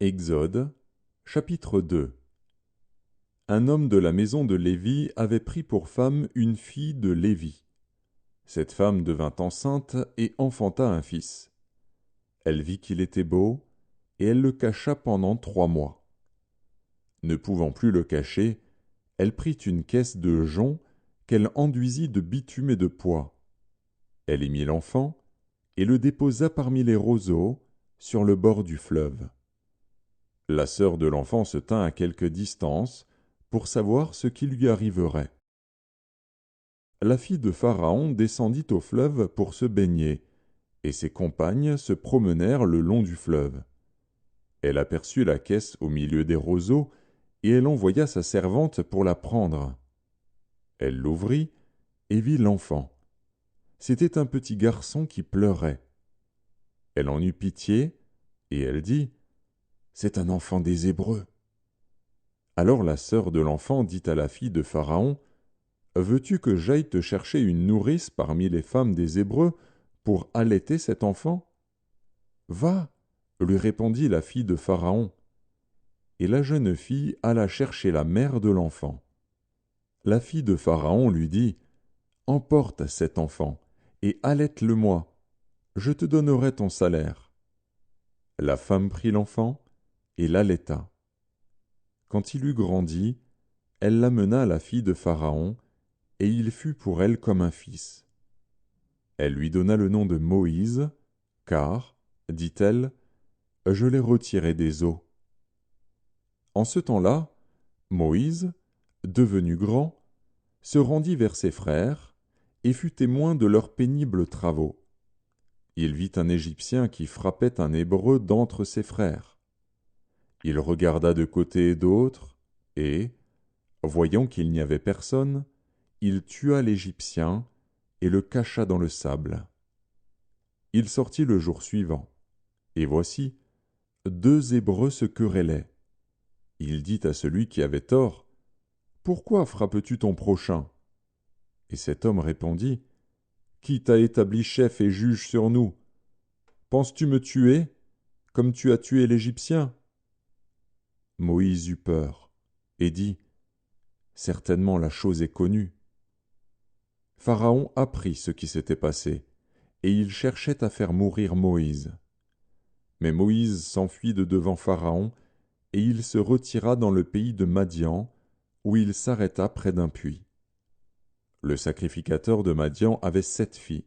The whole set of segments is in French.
Exode, chapitre 2. Un homme de la maison de Lévi avait pris pour femme une fille de Lévi. Cette femme devint enceinte et enfanta un fils. Elle vit qu'il était beau, et elle le cacha pendant 3 mois. Ne pouvant plus le cacher, elle prit une caisse de jonc qu'elle enduisit de bitume et de poix. Elle y mit l'enfant, et le déposa parmi les roseaux, sur le bord du fleuve. La sœur de l'enfant se tint à quelque distance pour savoir ce qui lui arriverait. La fille de Pharaon descendit au fleuve pour se baigner, et ses compagnes se promenèrent le long du fleuve. Elle aperçut la caisse au milieu des roseaux, et elle envoya sa servante pour la prendre. Elle l'ouvrit et vit l'enfant. C'était un petit garçon qui pleurait. Elle en eut pitié, et elle dit : « C'est un enfant des Hébreux. » Alors la sœur de l'enfant dit à la fille de Pharaon : « Veux-tu que j'aille te chercher une nourrice parmi les femmes des Hébreux pour allaiter cet enfant ? » « Va, lui répondit la fille de Pharaon. Et la jeune fille alla chercher la mère de l'enfant. La fille de Pharaon lui dit : « Emporte cet enfant et allaite-le-moi, je te donnerai ton salaire. » La femme prit l'enfant et l'allaita. Quand il eut grandi, elle l'amena à la fille de Pharaon, et il fut pour elle comme un fils. Elle lui donna le nom de Moïse, car, dit-elle, je l'ai retiré des eaux. En ce temps-là, Moïse, devenu grand, se rendit vers ses frères et fut témoin de leurs pénibles travaux. Il vit un Égyptien qui frappait un Hébreu d'entre ses frères. Il regarda de côté et d'autre, et, voyant qu'il n'y avait personne, il tua l'Égyptien et le cacha dans le sable. Il sortit le jour suivant, et voici, 2 Hébreux se querellaient. Il dit à celui qui avait tort : « Pourquoi frappes-tu ton prochain ? » Et cet homme répondit : « Qui t'a établi chef et juge sur nous ? Penses-tu me tuer, comme tu as tué l'Égyptien ? » Moïse eut peur, et dit : « Certainement la chose est connue. » Pharaon apprit ce qui s'était passé, et il cherchait à faire mourir Moïse. Mais Moïse s'enfuit de devant Pharaon, et il se retira dans le pays de Madian, où il s'arrêta près d'un puits. Le sacrificateur de Madian avait 7 filles.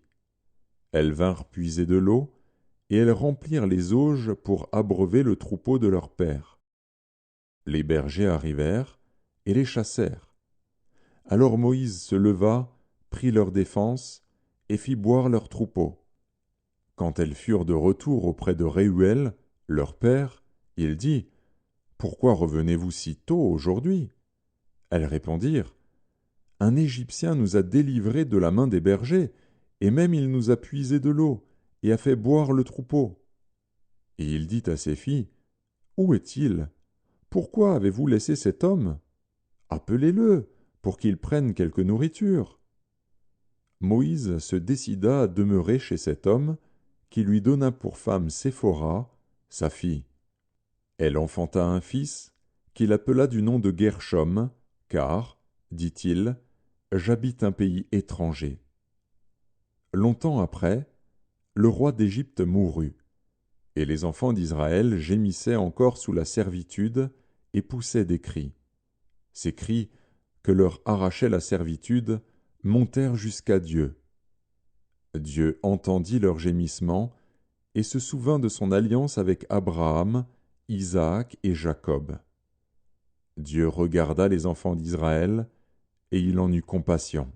Elles vinrent puiser de l'eau, et elles remplirent les auges pour abreuver le troupeau de leur père. Les bergers arrivèrent et les chassèrent. Alors Moïse se leva, prit leur défense, et fit boire leur troupeau. Quand elles furent de retour auprès de Réuel, leur père, il dit : « Pourquoi revenez-vous si tôt aujourd'hui ? » Elles répondirent : « Un Égyptien nous a délivrés de la main des bergers, et même il nous a puisé de l'eau, et a fait boire le troupeau. » Et il dit à ses filles : « Où est-il ? Pourquoi avez-vous laissé cet homme ? Appelez-le, pour qu'il prenne quelque nourriture. » Moïse se décida à demeurer chez cet homme, qui lui donna pour femme Séphora, sa fille. Elle enfanta un fils, qu'il appela du nom de Guershom, car, dit-il, j'habite un pays étranger. Longtemps après, le roi d'Égypte mourut, et les enfants d'Israël gémissaient encore sous la servitude et poussaient des cris. Ces cris, que leur arrachait la servitude, montèrent jusqu'à Dieu. Dieu entendit leurs gémissements et se souvint de son alliance avec Abraham, Isaac et Jacob. Dieu regarda les enfants d'Israël, et il en eut compassion.